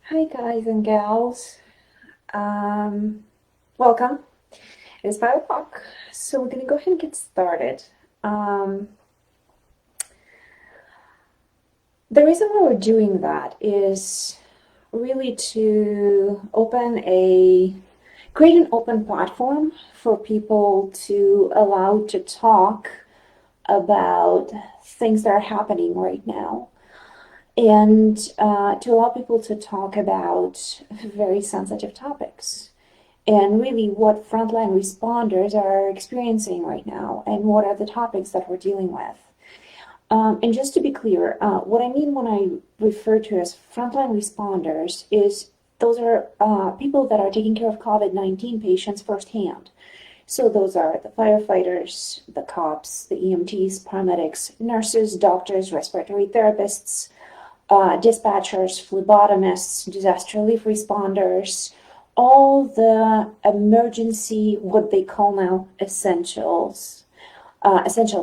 Hi guys and gals, welcome. It's 5 o'clock, so we're gonna go ahead and get started. The reason why we're doing that is really to create an open platform for people to allow to talk about things that are happening right now, and to allow people to talk about very sensitive topics and really what frontline responders are experiencing right now and what are the topics that we're dealing with. And just to be clear, what I mean when I refer to as frontline responders is those are people that are taking care of COVID-19 patients firsthand. So those are the firefighters, the cops, the EMTs, paramedics, nurses, doctors, respiratory therapists, dispatchers, phlebotomists, disaster relief responders, all the emergency, what they call now essential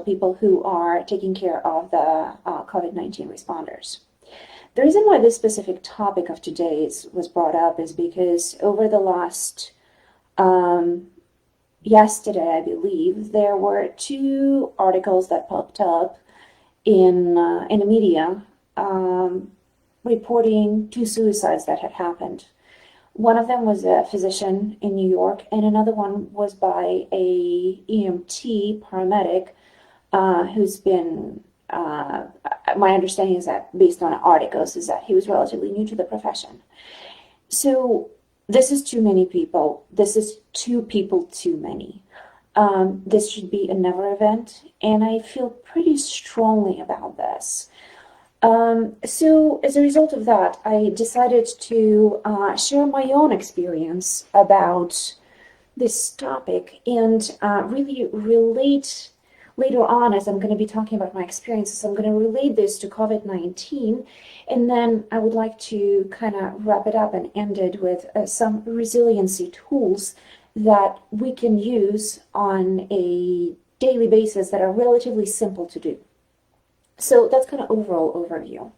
people who are taking care of the COVID-19 responders. The reason why this specific topic of today's was brought up is because over the last, yesterday, I believe, there were two articles that popped up in the media reporting two suicides that had happened. One of them was a physician in New York, and another one was by a EMT paramedic who's been, my understanding is that based on articles, is that he was relatively new to the profession. So this is too many people. This is two people too many. This should be a never event, and I feel pretty strongly about this. So as a result of that, I decided to share my own experience about this topic and really relate later on, as I'm going to be talking about my experiences, I'm going to relate this to COVID-19, and then I would like to kind of wrap it up and end it with some resiliency tools that we can use on a daily basis that are relatively simple to do. So that's kind of overall overview.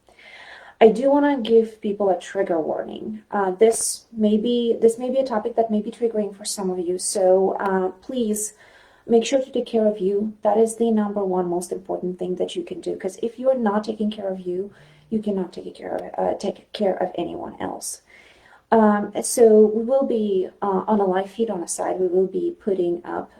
I do want to give people a trigger warning. This may be a topic that may be triggering for some of you. So please make sure to take care of you. That is the number one most important thing that you can do. Because if you are not taking care of you, you cannot take care of anyone else. So we will be on a live feed on the side. We will be putting up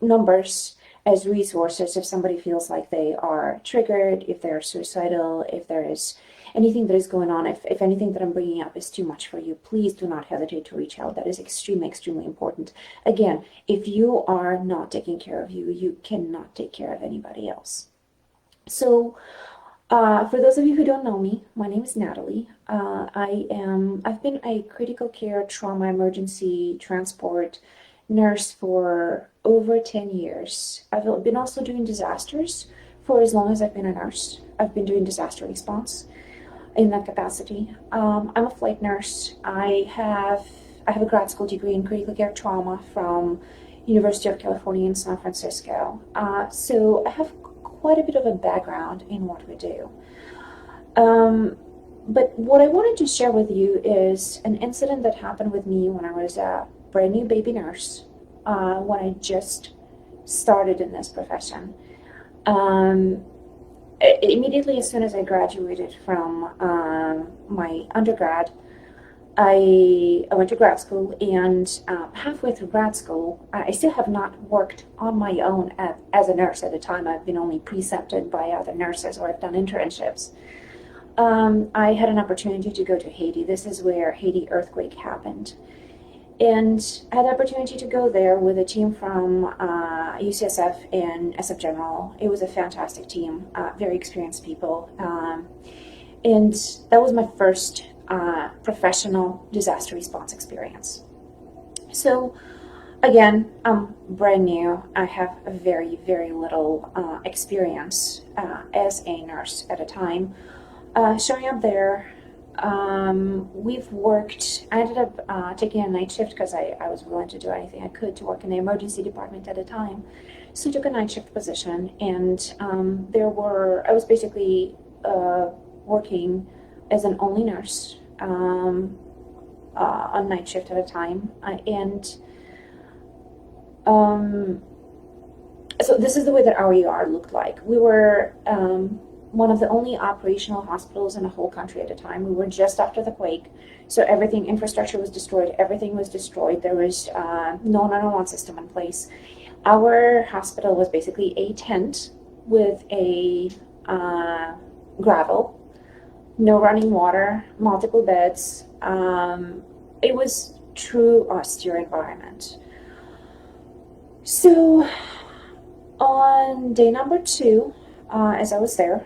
numbers as resources if somebody feels like they are triggered, if they're suicidal, if there is anything that is going on, if anything that I'm bringing up is too much for you, please do not hesitate to reach out. That is extremely, extremely important. Again, if you are not taking care of you, you cannot take care of anybody else. So for those of you who don't know me, my name is Nataly. I've been a critical care trauma emergency transport nurse for over 10 years. I've been also doing disasters for as long as I've been a nurse. I've been doing disaster response in that capacity. I'm a flight nurse. I have a grad school degree in critical care trauma from University of California in San Francisco. So I have quite a bit of a background in what we do. But what I wanted to share with you is an incident that happened with me when I was a brand new baby nurse, when I just started in this profession. Immediately as soon as I graduated from my undergrad, I went to grad school, and halfway through grad school, I still have not worked on my own as a nurse at the time. I've been only precepted by other nurses, or I've done internships. I had an opportunity to go to Haiti. This is where Haiti earthquake happened. And I had the opportunity to go there with a team from UCSF and SF General. It was a fantastic team, very experienced people. And that was my first professional disaster response experience. So again, I'm brand new. I have a very, very little experience as a nurse at a time. Showing up there, we've worked, I ended up taking a night shift because I was willing to do anything I could to work in the emergency department at a time. So I took a night shift position, and I was basically working as an only nurse on night shift at a time. So this is the way that our ER looked like. We were one of the only operational hospitals in the whole country at the time. We were just after the quake, so infrastructure was destroyed, everything was destroyed. There was no 911 system in place. Our hospital was basically a tent with a gravel, no running water, multiple beds. It was true austere environment. So on day number 2, as I was there,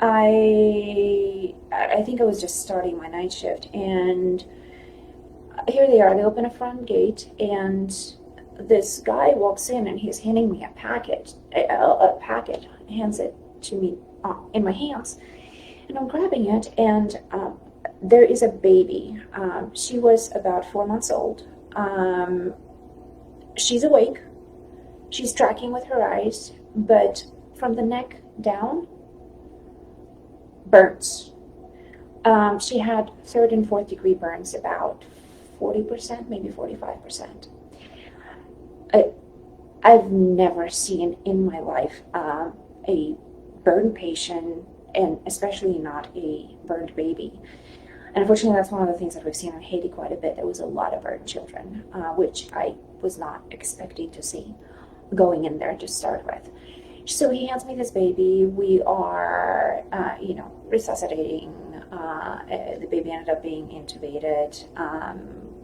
I think I was just starting my night shift, and here they are. They open a front gate, and this guy walks in, and he's handing me a packet, hands it to me in my hands, and I'm grabbing it, and there is a baby. She was about 4 months old. She's awake. She's tracking with her eyes, but from the neck down, burns. She had 3rd and 4th degree burns, about 40%, maybe 45%. I've never seen in my life a burned patient, and especially not a burned baby. And unfortunately, that's one of the things that we've seen in Haiti quite a bit. There was a lot of burned children, which I was not expecting to see going in there to start with. So he hands me this baby. We are, resuscitating. The baby ended up being intubated.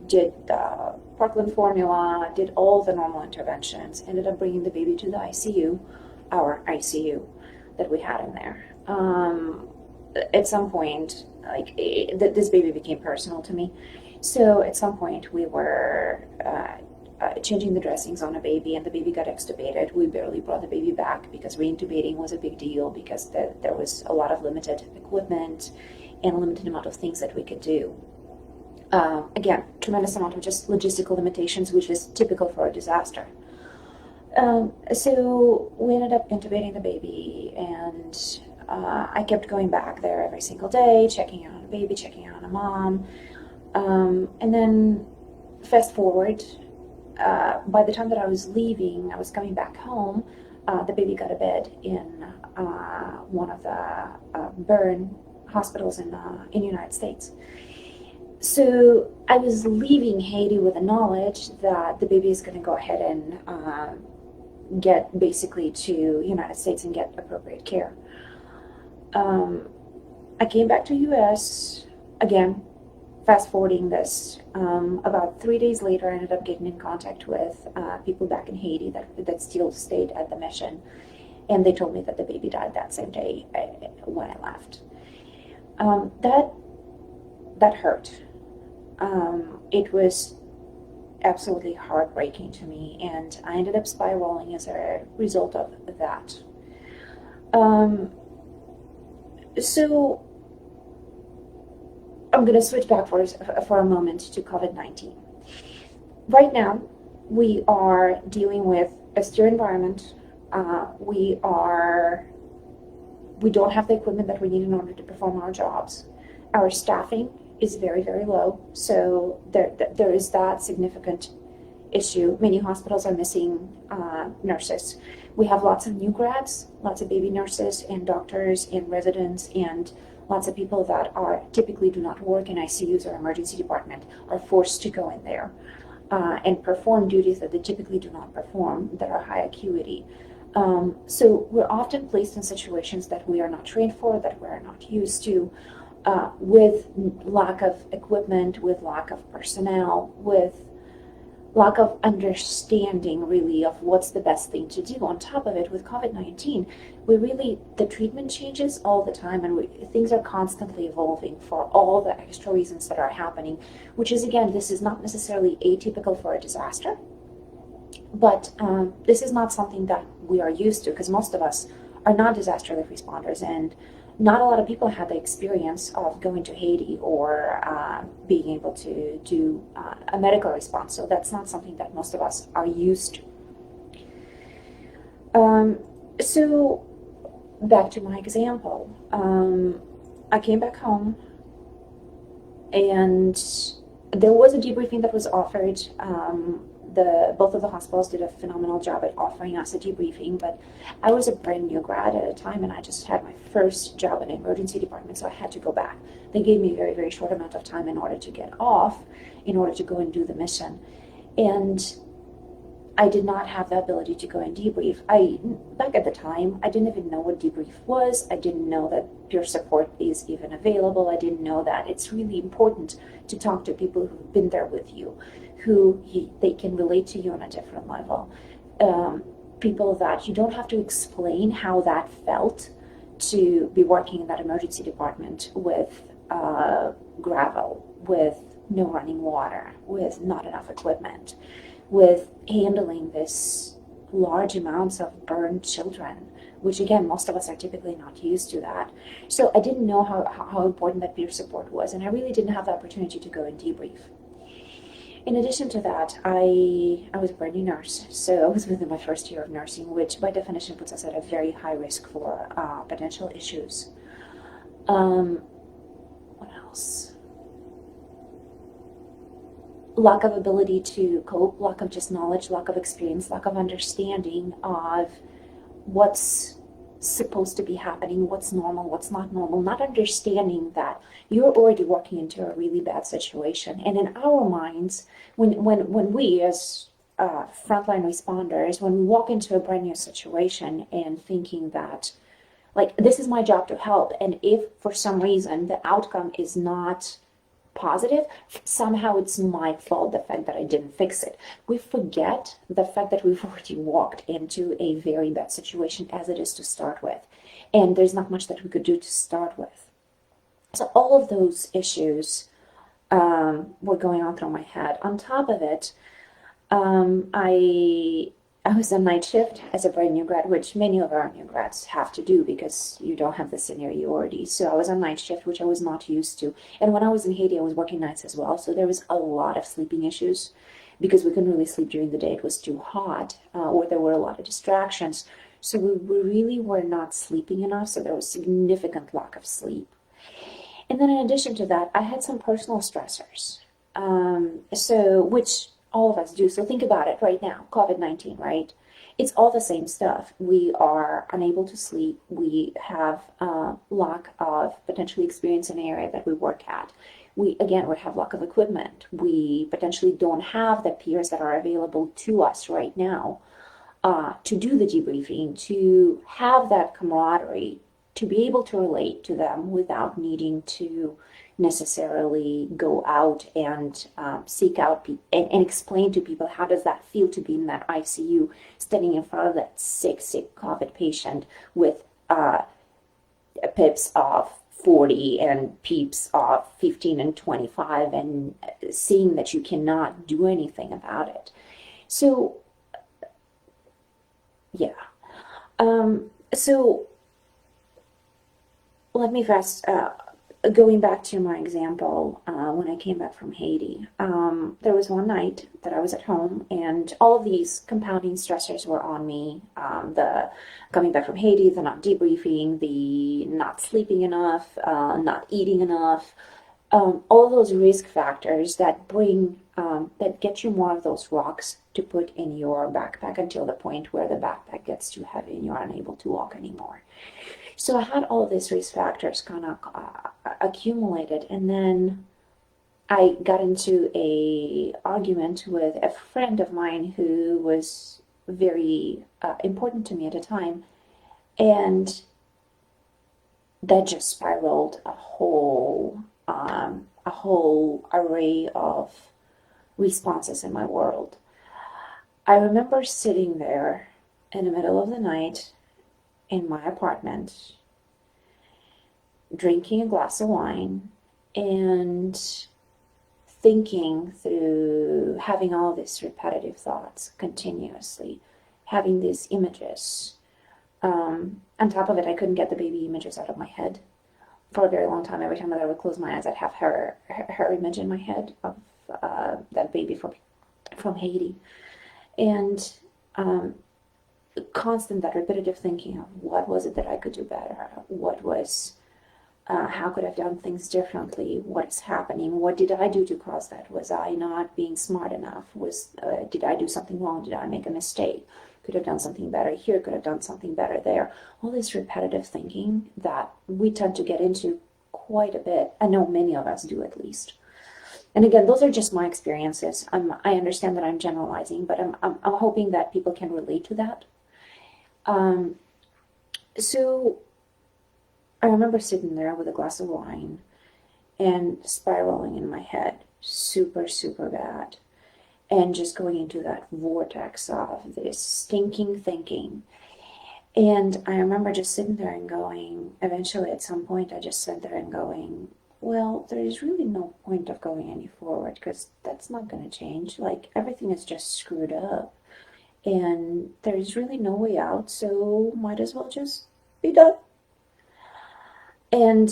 Did the Parkland formula. Did all the normal interventions. Ended up bringing the baby to the ICU, our ICU that we had in there. At some point, this baby became personal to me. So at some point, we were changing the dressings on a baby, and the baby got extubated. We barely brought the baby back because reintubating was a big deal, because there was a lot of limited equipment and a limited amount of things that we could do. Again, tremendous amount of just logistical limitations, which is typical for a disaster. So we ended up intubating the baby, and I kept going back there every single day, checking out on a baby, checking out on a mom. And then fast forward, by the time that I was leaving, I was coming back home, the baby got a bed in one of the burn hospitals in the United States. So I was leaving Haiti with the knowledge that the baby is going to go ahead and get basically to United States and get appropriate care. I came back to US, again, fast forwarding this. About 3 days later, I ended up getting in contact with people back in Haiti that still stayed at the mission, and they told me that the baby died that same day when I left. That hurt. It was absolutely heartbreaking to me, and I ended up spiraling as a result of that. So I'm going to switch back for a moment to COVID-19. Right now, we are dealing with a austere environment. We don't have the equipment that we need in order to perform our jobs. Our staffing is very, very low, so there is that significant issue. Many hospitals are missing nurses. We have lots of new grads, lots of baby nurses and doctors and residents, and lots of people that typically do not work in ICUs or emergency department are forced to go in there and perform duties that they typically do not perform, that are high acuity. So we're often placed in situations that we are not trained for, that we're not used to, with lack of equipment, with lack of personnel, with lack of understanding really of what's the best thing to do. On top of it, with COVID-19, the treatment changes all the time, and things are constantly evolving for all the extra reasons that are happening, which is, again, this is not necessarily atypical for a disaster, but this is not something that we are used to, because most of us are not disaster relief responders, and not a lot of people had the experience of going to Haiti or being able to do a medical response. So that's not something that most of us are used to. So back to my example. I came back home, and there was a debriefing that was offered. Both of the hospitals did a phenomenal job at offering us a debriefing, but I was a brand new grad at a time, and I just had my first job in the emergency department, so I had to go back. They gave me a very, very short amount of time in order to get off, in order to go and do the mission. And I did not have the ability to go and debrief. Back at the time, I didn't even know what debrief was. I didn't know that peer support is even available. I didn't know that it's really important to talk to people who've been there with you, they can relate to you on a different level. People that you don't have to explain how that felt to be working in that emergency department with gravel, with no running water, with not enough equipment, with handling this large amounts of burned children, which again, most of us are typically not used to that. So I didn't know how important that peer support was, and I really didn't have the opportunity to go and debrief. In addition to that, I was a brand new nurse, so I was within my first year of nursing, which by definition puts us at a very high risk for potential issues. What else? Lack of ability to cope, lack of just knowledge, lack of experience, lack of understanding of what's supposed to be happening, what's normal, what's not normal, not understanding that you're already walking into a really bad situation. And in our minds, when we as frontline responders, when we walk into a brand new situation and thinking that, like, this is my job to help, and if for some reason the outcome is not positive, somehow it's my fault, the fact that I didn't fix it. We forget the fact that we've already walked into a very bad situation as it is to start with, and there's not much that we could do to start with. So all of those issues were going on through my head. On top of it, I was on night shift as a brand new grad, which many of our new grads have to do because you don't have the seniority. So I was on night shift, which I was not used to. And when I was in Haiti, I was working nights as well. So there was a lot of sleeping issues because we couldn't really sleep during the day. It was too hot, or there were a lot of distractions. So we really were not sleeping enough. So there was significant lack of sleep. And then in addition to that, I had some personal stressors, which all of us do. So think about it right now, COVID-19, right? It's all the same stuff. We are unable to sleep. We have lack of potentially experience in an area that we work at. We have lack of equipment. We potentially don't have the peers that are available to us right now to do the debriefing, to have that camaraderie, to be able to relate to them without needing to necessarily go out and seek out and explain to people how does that feel to be in that ICU, standing in front of that sick COVID patient with pips of 40 and peeps of 15 and 25, and seeing that you cannot do anything about it. So yeah. So let me fast, going back to my example, when I came back from Haiti, there was one night that I was at home, and all of these compounding stressors were on me. The coming back from Haiti, the not debriefing, the not sleeping enough, not eating enough, all those risk factors that that get you more of those rocks to put in your backpack until the point where the backpack gets too heavy and you're unable to walk anymore. So I had all of these risk factors kind of accumulated, and then I got into a argument with a friend of mine who was very important to me at the time, and that just spiraled a whole array of responses in my world. I remember sitting there in the middle of the night in my apartment, drinking a glass of wine, and thinking through, having all these repetitive thoughts continuously, having these images. On top of it, I couldn't get the baby images out of my head for a very long time. Every time that I would close my eyes, I'd have her image in my head of that baby from Haiti, and constant that repetitive thinking of what was it that I could do better, what was how could I have done things differently, what is happening, what did I do to cause that, was I not being smart enough, did I do something wrong, did I make a mistake, could have done something better here, could have done something better there. All this repetitive thinking that we tend to get into quite a bit. I know many of us do, at least. And again, those are just my experiences. I understand that I'm generalizing, but I'm hoping that people can relate to that. So I remember sitting there with a glass of wine and spiraling in my head super, super bad, and just going into that vortex of this stinking thinking. And I remember just sitting there and going, eventually at some point, I just sat there and going, well, there is really no point of going any forward, because that's not going to change. Like, everything is just screwed up, and there's really no way out, so might as well just be done. And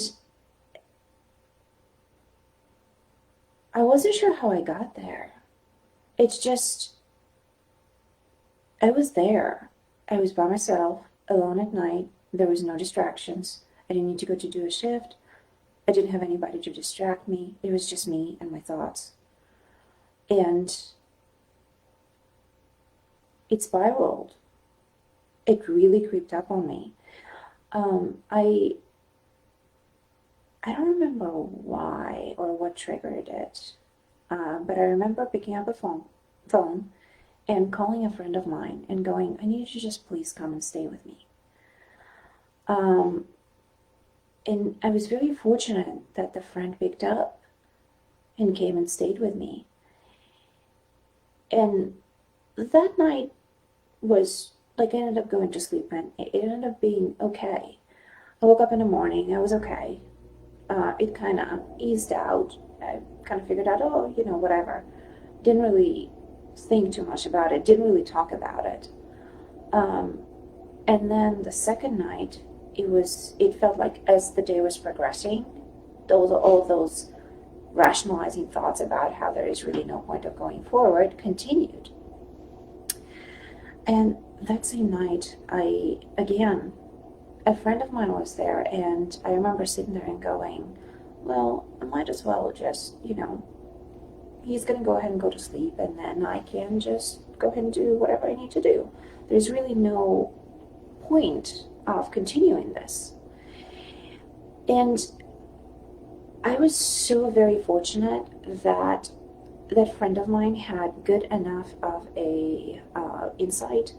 I wasn't sure how I got there. It's just, I was there. I was by myself, alone at night. There was no distractions. I didn't need to go to do a shift. I didn't have anybody to distract me. It was just me and my thoughts. And it spiraled. It really creeped up on me. I don't remember why or what triggered it, but I remember picking up a phone and calling a friend of mine and going, I need you to just please come and stay with me. And I was very fortunate that the friend picked up and came and stayed with me. And that night was like, I ended up going to sleep, and it ended up being okay. I woke up in the morning, I was okay. It kind of eased out. I kind of figured out, oh, whatever. Didn't really think too much about it, didn't really talk about it. And then the second night, it felt like as the day was progressing, all those rationalizing thoughts about how there is really no point of going forward continued. And that same night, a friend of mine was there, and I remember sitting there and going, well, I might as well just, he's going to go ahead and go to sleep, and then I can just go ahead and do whatever I need to do. There's really no point of continuing this. And I was so very fortunate that that friend of mine had good enough of a insight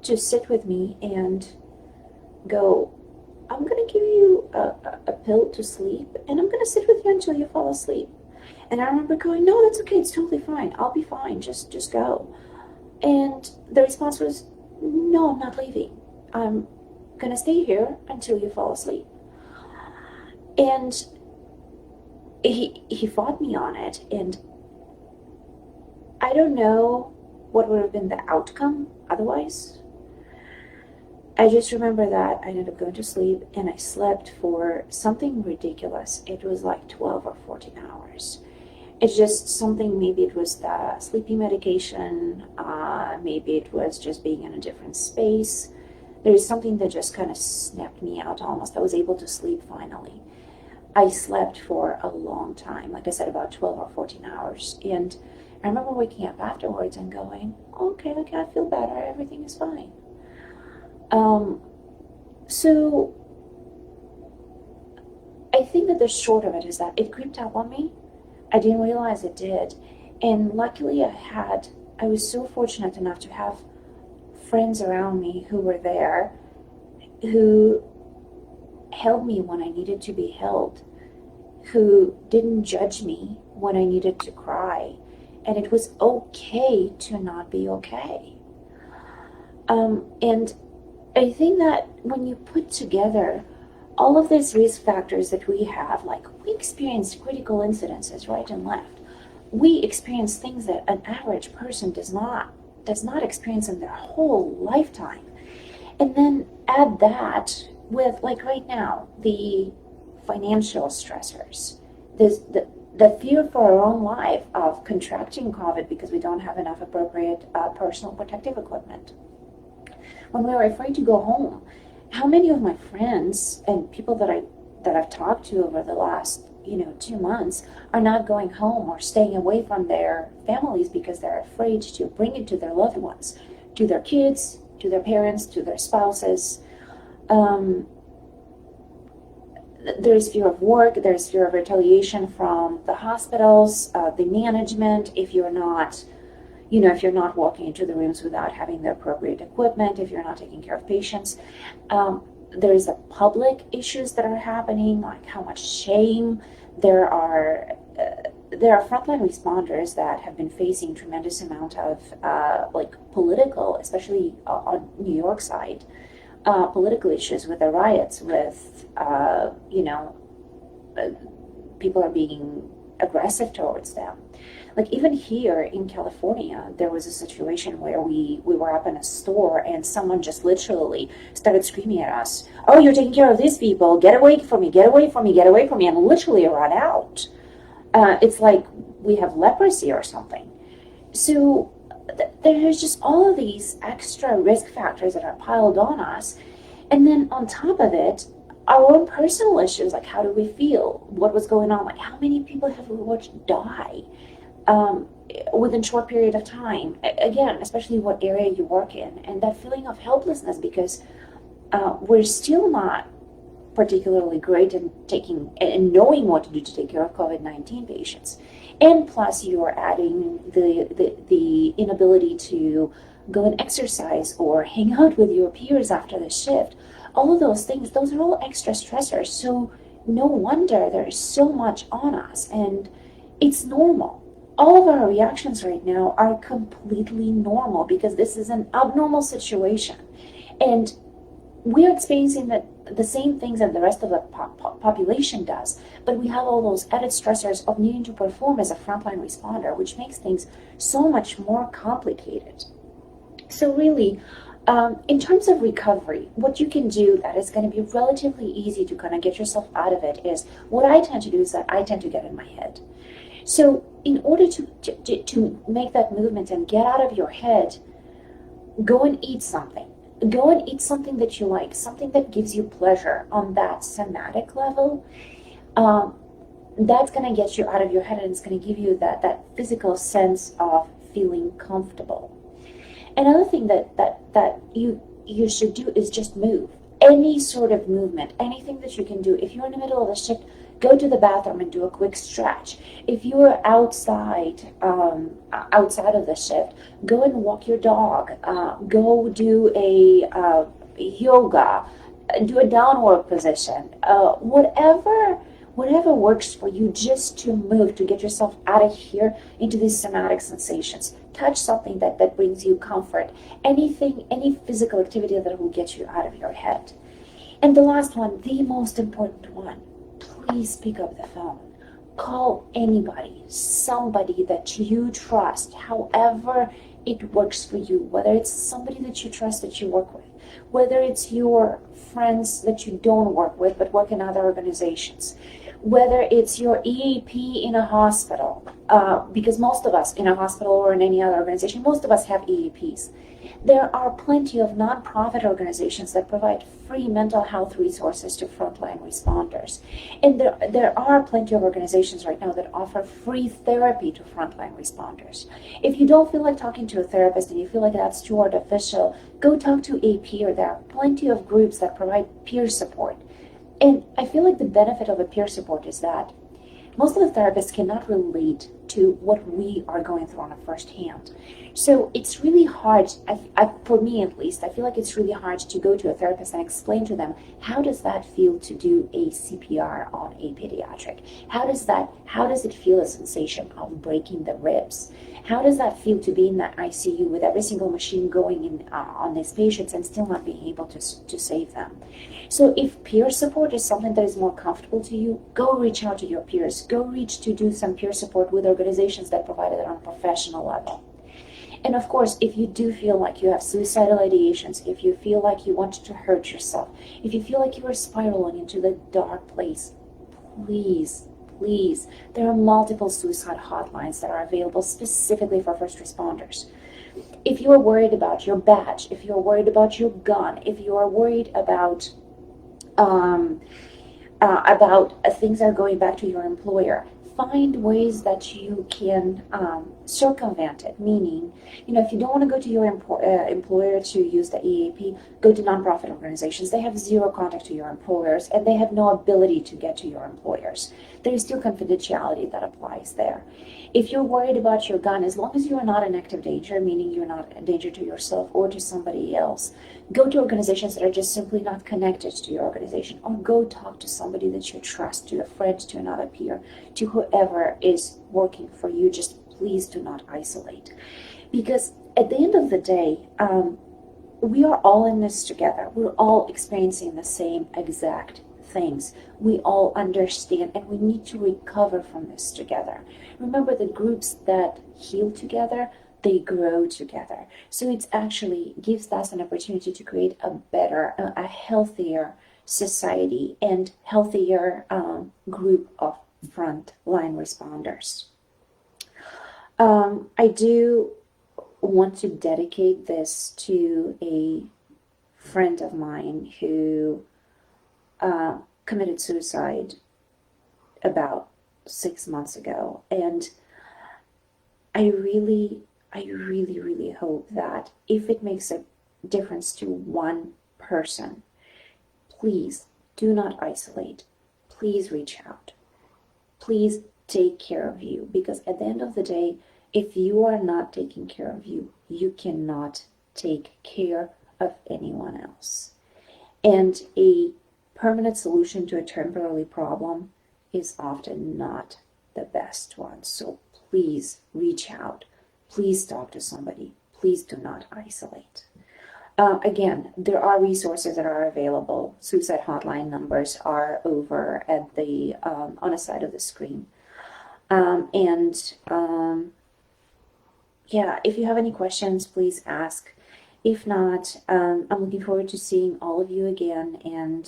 to sit with me and go, I'm going to give you a pill to sleep, and I'm going to sit with you until you fall asleep. And I remember going, no, that's okay, it's totally fine, I'll be fine, just go. And the response was, no, I'm not leaving. I'm going to stay here until you fall asleep. And he fought me on it, and I don't know what would have been the outcome otherwise. I just remember that I ended up going to sleep, and I slept for something ridiculous. It was like 12 or 14 hours. It's just something, maybe it was the sleeping medication, maybe it was just being in a different space. There was something that just kind of snapped me out almost. I was able to sleep finally. I slept for a long time, like I said, about 12 or 14 hours. And I remember waking up afterwards and going, okay, I feel better, everything is fine. So I think that the short of it is that it creeped up on me. I didn't realize it did. And luckily I was so fortunate enough to have friends around me who were there, who held me when I needed to be held, who didn't judge me when I needed to cry, and it was okay to not be okay. And I think that when you put together all of these risk factors that we have, like we experience critical incidences right and left, we experience things that an average person does not experience in their whole lifetime. And then add that with, like right now, the financial stressors, the fear for our own life of contracting COVID because we don't have enough appropriate personal protective equipment. When we were afraid to go home, how many of my friends and people that I've talked to over the last 2 months are not going home or staying away from their families because they're afraid to bring it to their loved ones, to their kids, to their parents, to their spouses. There's fear of work, there's fear of retaliation from the hospitals, the management, if you're not walking into the rooms without having the appropriate equipment, if you're not taking care of patients. There's the public issues that are happening, like how much shame there are. There are frontline responders that have been facing tremendous amount of political, especially on New York side, political issues with the riots, with people are being aggressive towards them. Like even here in California, there was a situation where we were up in a store and someone just literally started screaming at us, "Oh, you're taking care of these people, get away from me, get away from me, get away from me," and literally ran out. It's like we have leprosy or something. So there's just all of these extra risk factors that are piled on us. And then on top of it, our own personal issues, like how do we feel? What was going on? Like how many people have we watched die within a short period of time? Again, especially what area you work in. And that feeling of helplessness because we're still not particularly great in taking and knowing what to do to take care of COVID-19 patients. And plus you're adding the inability to go and exercise or hang out with your peers after the shift. All of those things, those are all extra stressors. So no wonder there is so much on us, and it's normal. All of our reactions right now are completely normal because this is an abnormal situation. And we're experiencing the same things that the rest of the population does, but we have all those added stressors of needing to perform as a frontline responder, which makes things so much more complicated. So really, in terms of recovery, what you can do that is going to be relatively easy to kind of get yourself out of it is, what I tend to do is that I tend to get in my head. So in order to make that movement and get out of your head, go and eat something. Go and eat something that you like, something that gives you pleasure on that somatic level. That's going to get you out of your head, and it's going to give you that physical sense of feeling comfortable. Another thing that you should do is just move. Any sort of movement, anything that you can do. If you're in the middle of a shift, go to the bathroom and do a quick stretch. If you are outside of the shift, go and walk your dog. Go do a yoga, do a downward position. Whatever works for you, just to move, to get yourself out of here into these somatic sensations. Touch something that brings you comfort. Anything, any physical activity that will get you out of your head. And the last one, the most important one, please pick up the phone. Call anybody, somebody that you trust, however it works for you, whether it's somebody that you trust that you work with, whether it's your friends that you don't work with but work in other organizations, whether it's your EAP in a hospital, because most of us in a hospital or in any other organization, most of us have EAPs. There are plenty of nonprofit organizations that provide free mental health resources to frontline responders. And there are plenty of organizations right now that offer free therapy to frontline responders. If you don't feel like talking to a therapist and you feel like that's too artificial, go talk to a peer. There are plenty of groups that provide peer support. And I feel like the benefit of a peer support is that most of the therapists cannot relate to what we are going through on a first hand. So it's really hard, for me at least, I feel like it's really hard to go to a therapist and explain to them, how does that feel to do a CPR on a pediatric? How does it feel, a sensation of breaking the ribs? How does that feel to be in that ICU with every single machine going in on these patients and still not being able to save them? So if peer support is something that is more comfortable to you, go reach out to your peers. Go reach to do some peer support with organizations that provide it on a professional level. And of course, if you do feel like you have suicidal ideations, if you feel like you want to hurt yourself, if you feel like you are spiraling into the dark place, please, there are multiple suicide hotlines that are available specifically for first responders. If you are worried about your badge, if you're worried about your gun, if you are worried about things that are going back to your employer, find ways that you can circumvent it. Meaning, if you don't want to go to your employer to use the EAP, go to nonprofit organizations. They have zero contact to your employers, and they have no ability to get to your employers. There is still confidentiality that applies there. If you're worried about your gun, as long as you are not in active danger, meaning you're not a danger to yourself or to somebody else, go to organizations that are just simply not connected to your organization, or go talk to somebody that you trust, to a friend, to another peer, to whoever is working for you. Just please do not isolate. Because at the end of the day, we are all in this together. We're all experiencing the same exact things. We all understand, and we need to recover from this together. Remember, the groups that heal together, they grow together. So it actually gives us an opportunity to create a better, a healthier society and healthier group of frontline responders. I do want to dedicate this to a friend of mine who committed suicide about 6 months ago, and I really hope that if it makes a difference to one person, please do not isolate. Please reach out. Please take care of you, because at the end of the day, if you are not taking care of you, you cannot take care of anyone else. And a permanent solution to a temporary problem is often not the best one. So please reach out. Please talk to somebody. Please do not isolate. Again, there are resources that are available. Suicide hotline numbers are over at the on the side of the screen. Yeah, if you have any questions, please ask. If not, I'm looking forward to seeing all of you again, and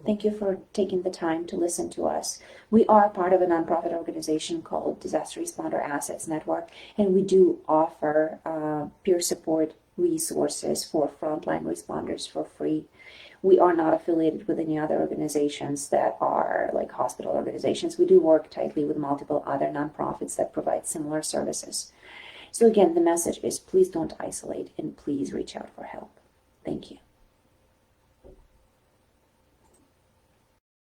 thank you for taking the time to listen to us. We are part of a nonprofit organization called Disaster Responder Assets Network, and we do offer peer support resources for frontline responders for free. We are not affiliated with any other organizations that are like hospital organizations. We do work tightly with multiple other nonprofits that provide similar services. So again, the message is, please don't isolate, and please reach out for help. Thank you.